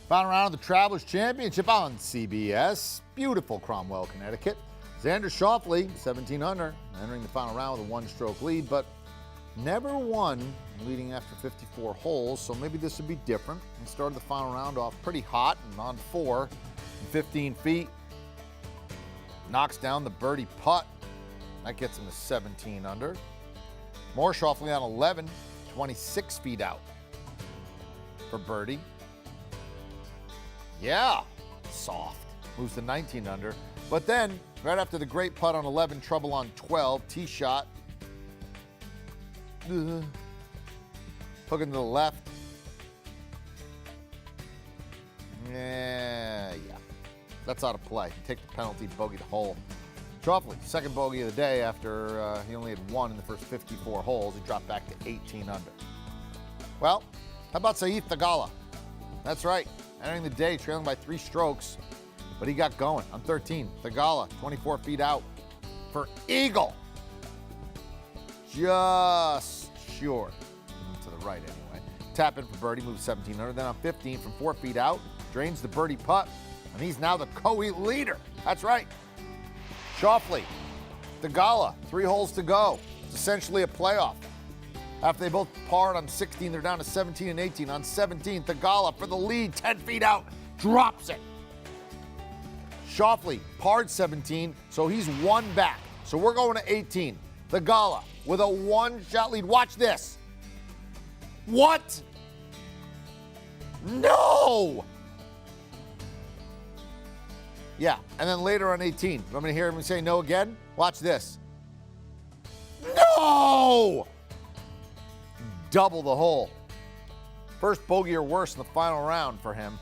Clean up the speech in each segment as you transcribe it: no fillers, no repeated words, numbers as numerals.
Final round of the Travelers Championship on CBS. Beautiful Cromwell, Connecticut. Xander Schauffele, 17 under, entering the final round with a one-stroke lead, but never won leading after 54 holes, so maybe this would be different. He started the final round off pretty hot and on 4 and 15 feet. Knocks down the birdie putt. That gets him to 17 under. More Schauffele on 11, 26 feet out for birdie. Yeah, soft. Moves to 19 under. But then, right after the great putt on 11, trouble on 12, tee shot. Hooking to the left. Yeah. That's out of play. Take the penalty, bogey the hole. Schauffele, second bogey of the day after he only had one in the first 54 holes. He dropped back to 18 under. Well, how about Sahith Theegala? That's right. Entering the day, trailing by 3 strokes, but he got going on 13. Theegala, 24 feet out for eagle. Just short. To the right, anyway. Tap in for birdie, moves 17 under. Then on 15 from 4 feet out, drains the birdie putt, and he's now the co-heat leader. That's right. Schauffele, Theegala, 3 holes to go. It's essentially a playoff. After they both parred on 16, they're down to 17 and 18. On 17, Theegala for the lead, 10 feet out, drops it. Schauffele parred 17, so he's 1 back. So we're going to 18. Theegala with a 1-shot lead. Watch this. What? No! Yeah, and then later on 18, I'm going to hear him say no again. Watch this. No! Double the hole. First bogey or worse in the final round for him.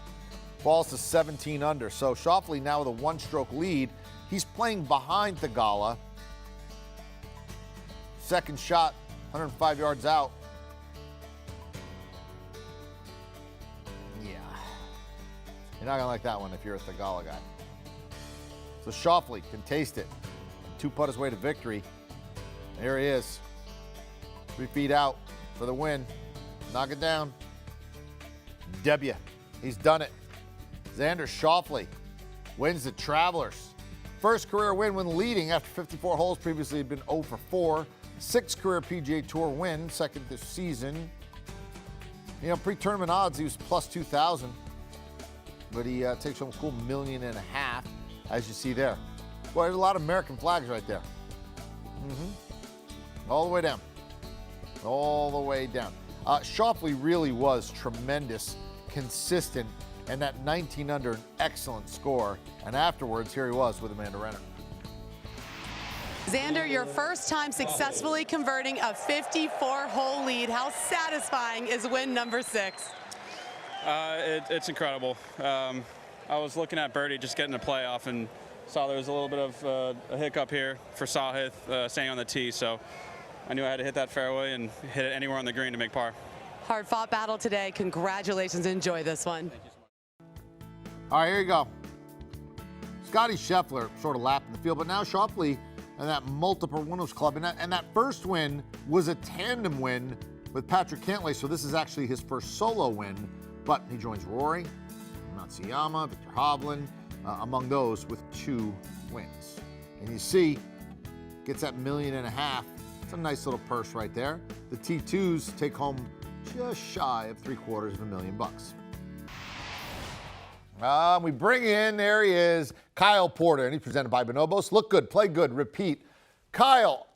Falls to 17 under. So Schauffele now with a 1-stroke lead. He's playing behind Theegala. Second shot, 105 yards out. Yeah. You're not going to like that one if you're a Theegala guy. So Schauffele can taste it. 2-putt his way to victory. Here he is. 3 feet out for the win. Knock it down. W. He's done it. Xander Schauffele wins the Travelers. First career win when leading after 54 holes. Previously had been 0 for 4. 6th career PGA Tour win, second this season. You know, pre-tournament odds, he was plus 2,000. But he takes home a cool $1.5 million, as you see there. Boy, there's a lot of American flags right there. All the way down. All the way down. Schauffele really was tremendous, consistent, and that 19 under, an excellent score. And afterwards, here he was with Amanda Renner. Xander, your first time successfully converting a 54-hole lead. How satisfying is win number 6? It's incredible. I was looking at birdie, just getting a playoff, and saw there was a little bit of a hiccup here for Sahith staying on the tee. So I knew I had to hit that fairway and hit it anywhere on the green to make par. Hard-fought battle today. Congratulations. Enjoy this one. Thank you so much. All right, here you go. Scotty Scheffler sort of lapped in the field, but now Schauffele and that multiple winners club. And that first win was a tandem win with Patrick Cantlay, so this is actually his first solo win. But he joins Rory, Matsuyama, Victor Hovland, among those with 2 wins. And you see, gets that $1.5 million. It's a nice little purse right there. The T2s take home just shy of $750,000. We bring in, there he is, Kyle Porter, and he's presented by Bonobos. Look good, play good, repeat. Kyle,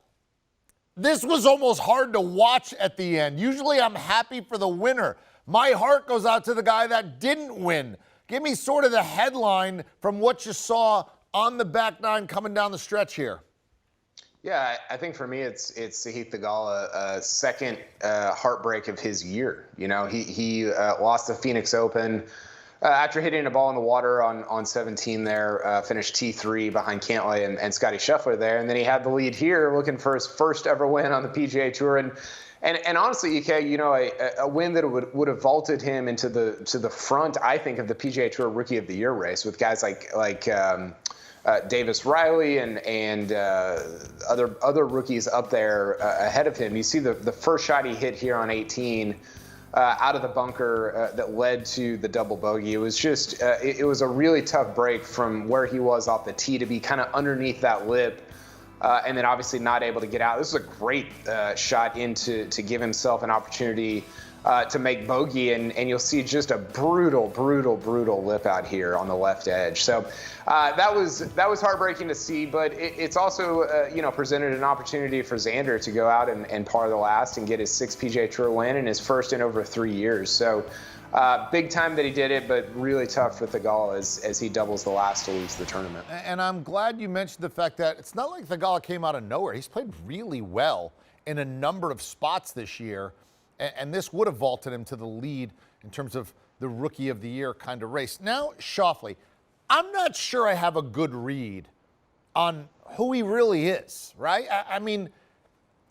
this was almost hard to watch at the end. Usually I'm happy for the winner. My heart goes out to the guy that didn't win. Give me sort of the headline from what you saw on the back nine coming down the stretch here. Yeah, I think for me it's Sahith Theegala, second heartbreak of his year. You know, he lost the Phoenix Open after hitting a ball in the water on 17 there, finished T3 behind Cantlay and Scotty Scheffler there. And then he had the lead here looking for his first ever win on the PGA Tour. And honestly, EK, you know, a win that would have vaulted him into the front, I think, of the PGA Tour Rookie of the Year race with guys like Davis Riley and other rookies up there ahead of him. You see the first shot he hit here on 18 out of the bunker that led to the double bogey. It was just, it was a really tough break from where he was off the tee to be kind of underneath that lip. And then obviously not able to get out. This was a great shot to give himself an opportunity to make bogey, and you'll see just a brutal lip out here on the left edge. So that was heartbreaking to see, but it's also presented an opportunity for Xander to go out and par the last and get his 6th PGA Tour win and his first in over 3 years. So big time that he did it, but really tough for Theegala as he doubles the last to lose the tournament. And I'm glad you mentioned the fact that it's not like Theegala came out of nowhere. He's played really well in a number of spots this year. And this would have vaulted him to the lead in terms of the Rookie of the Year kind of race. Now, Schauffele, I'm not sure I have a good read on who he really is, right? I mean,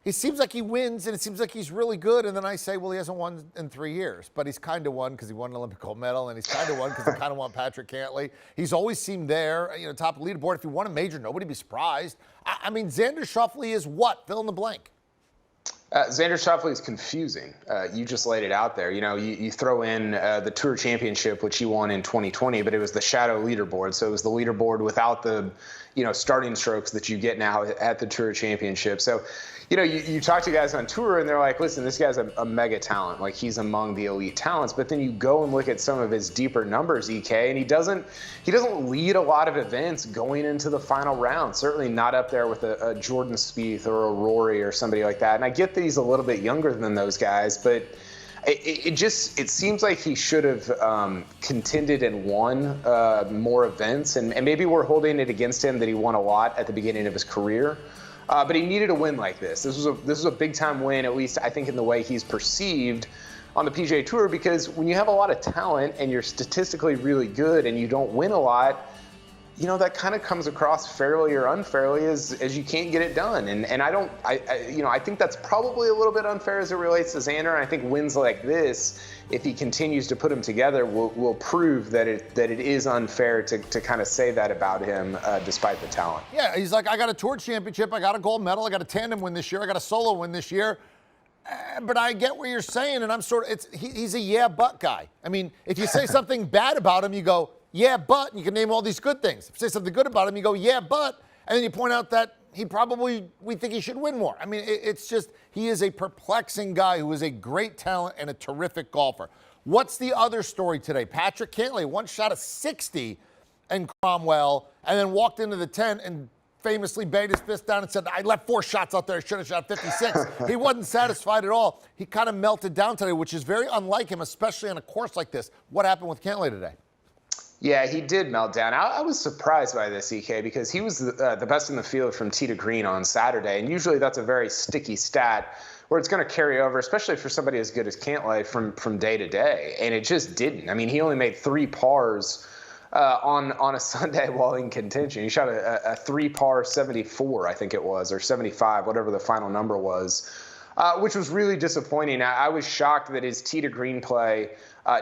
it seems like he wins, and it seems like he's really good, and then I say, well, he hasn't won in 3 years. But he's kind of won because he won an Olympic gold medal, and he's kind of won because he kind of won Patrick Cantlay. He's always seemed there, top of the leaderboard. If he won a major, nobody'd be surprised. I mean, Xander Schauffele is what? Fill in the blank. Xander Schauffele is confusing. You just laid it out there. You throw in the Tour Championship, which he won in 2020, but it was the shadow leaderboard. So it was the leaderboard without the, starting strokes that you get now at the Tour Championship. So, you talk to guys on tour and they're like, listen, this guy's a mega talent. Like, he's among the elite talents. But then you go and look at some of his deeper numbers, EK, and he doesn't lead a lot of events going into the final round. Certainly not up there with a Jordan Spieth or a Rory or somebody like that. And I get that he's a little bit younger than those guys, but it seems like he should have contended and won more events. And maybe we're holding it against him that he won a lot at the beginning of his career. But he needed a win like this. This was a big-time win, at least I think in the way he's perceived on the PGA Tour, because when you have a lot of talent and you're statistically really good and you don't win a lot, that kind of comes across fairly or unfairly as you can't get it done. And I think that's probably a little bit unfair as it relates to Xander. And I think wins like this, if he continues to put them together, will prove that it is unfair to kind of say that about him, despite the talent. Yeah, he's like, I got a Tour Championship, I got a gold medal, I got a tandem win this year, I got a solo win this year. But I get what you're saying, and I'm he's a yeah, but guy. I mean, if you say something bad about him, you go, yeah, but, and you can name all these good things. If you say something good about him, you go, yeah, but, and then you point out that we think he should win more. I mean, it's just, he is a perplexing guy who is a great talent and a terrific golfer. What's the other story today? Patrick Cantlay once shot a 60 in Cromwell and then walked into the tent and famously banged his fist down and said, I left 4 shots out there, I should have shot 56. He wasn't satisfied at all. He kind of melted down today, which is very unlike him, especially on a course like this. What happened with Cantlay today? Yeah, he did melt down. I was surprised by this, EK, because he was the best in the field from tee to green on Saturday. And usually that's a very sticky stat where it's going to carry over, especially for somebody as good as Cantlay from day to day. And it just didn't. I mean, he only made 3 pars on a Sunday while in contention. He shot a 3-par 74, I think it was, or 75, whatever the final number was, which was really disappointing. I was shocked that his tee to green play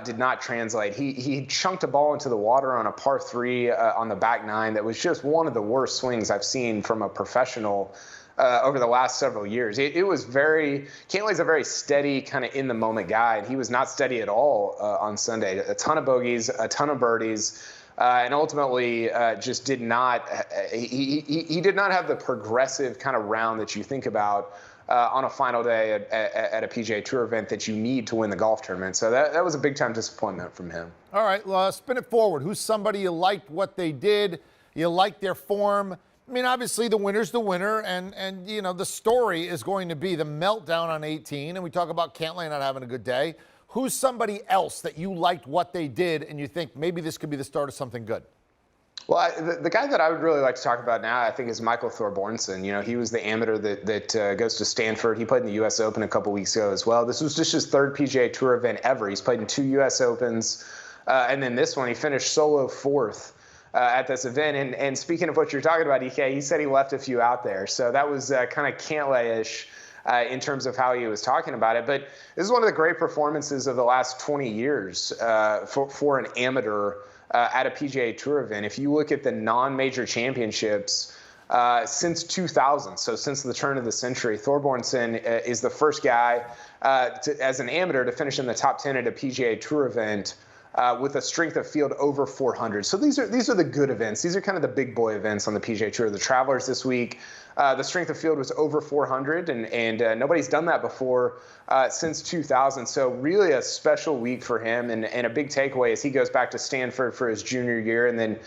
did not translate. He chunked a ball into the water on a par 3 on the back 9 that was just one of the worst swings I've seen from a professional over the last several years. It was Cantlay's a very steady, kind of in the moment guy, and he was not steady at all on Sunday. A ton of bogeys, a ton of birdies, and ultimately just did not. He did not have the progressive kind of round that you think about on a final day at a PGA Tour event that you need to win the golf tournament. So that was a big-time disappointment from him. All right, spin it forward. Who's somebody you liked what they did, you liked their form? I mean, obviously the winner's the winner, and the story is going to be the meltdown on 18, and we talk about Cantlay not having a good day. Who's somebody else that you liked what they did and you think maybe this could be the start of something good? Well, the guy that I would really like to talk about now, I think, is Michael Thorbjornsen. He was the amateur that goes to Stanford. He played in the U.S. Open a couple weeks ago as well. This was just his 3rd PGA Tour event ever. He's played in 2 U.S. Opens, and then this one, he finished solo 4th at this event. And speaking of what you're talking about, EK, he said he left a few out there. So that was kind of Cantlay-ish in terms of how he was talking about it. But this is one of the great performances of the last 20 years for an amateur at a PGA Tour event. If you look at the non-major championships since 2000. So since the turn of the century, Thorbjornsen is the first guy as an amateur to finish in the top 10 at a PGA Tour event with a strength of field over 400. So these are the good events. These are kind of the big boy events on the PGA Tour. The Travelers this week, the strength of field was over 400, and nobody's done that before since 2000. So really a special week for him, and a big takeaway is he goes back to Stanford for his junior year, and then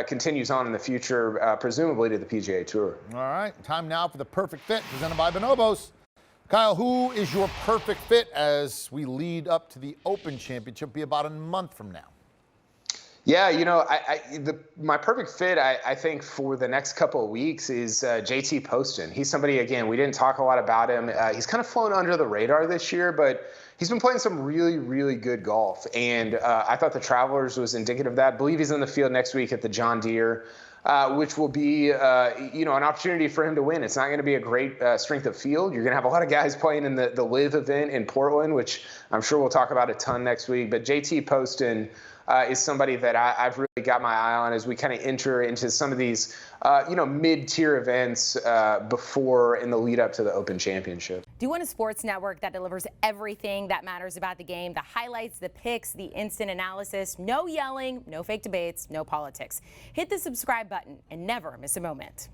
continues on in the future, presumably to the PGA Tour. All right, time now for the perfect fit presented by Bonobos. Kyle, who is your perfect fit as we lead up to the Open Championship? Be about a month from now. Yeah, my perfect fit, I think, for the next couple of weeks is JT Poston. He's somebody, again, we didn't talk a lot about him. He's kind of flown under the radar this year, but he's been playing some really, really good golf. And I thought the Travelers was indicative of that. I believe he's in the field next week at the John Deere, which will be, an opportunity for him to win. It's not going to be a great strength of field. You're going to have a lot of guys playing in the LIV event in Portland, which I'm sure we'll talk about a ton next week. But JT Poston is somebody that I've really got my eye on as we kind of enter into some of these, mid-tier events before in the lead up to the Open Championship. Do you want a sports network that delivers everything that matters about the game? The highlights, the picks, the instant analysis, no yelling, no fake debates, no politics. Hit the subscribe button and never miss a moment.